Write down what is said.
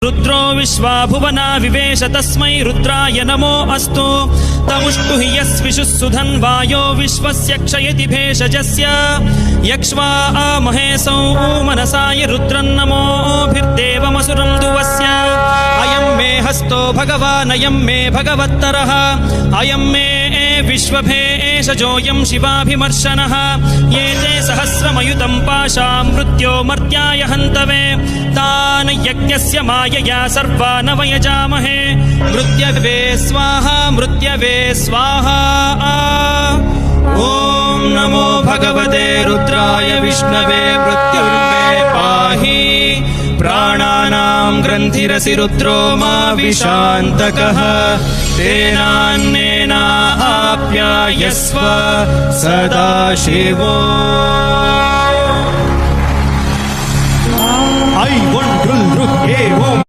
रुद्रो विश्वा भुवना विवेश तस्मै रुद्राय नमो अस्तु तमुष्टु हि यस्विषुः सुधन्वायो विश्वस्य क्षयति भेषजस्य यक्ष्वा महेशौ मनसाय रुद्रन्नमोभिर्देवमसुरं दुवस्य अयं मे हस्तो भगवान् अयं मे भगवत्तरः अयं मे विश्वभेषजोऽयं शिवाभिमर्शनः ये ते सहस्रमयुतं पाशां मृत्यो मर्त्याय हन्तवे तान् यज्ञस्य मायया सर्वान् वयजामहे मृत्यवे स्वाहा मृत्यवे स्वाहा ॐ नमो भगवते रुद्राय विष्णवे मृत्युर्मे पाहि प्राणानां ग्रन्थिरसि रुद्रो मा विशान्तकः तेनान्नेनाप्यायस्व सदा शिवो I want to look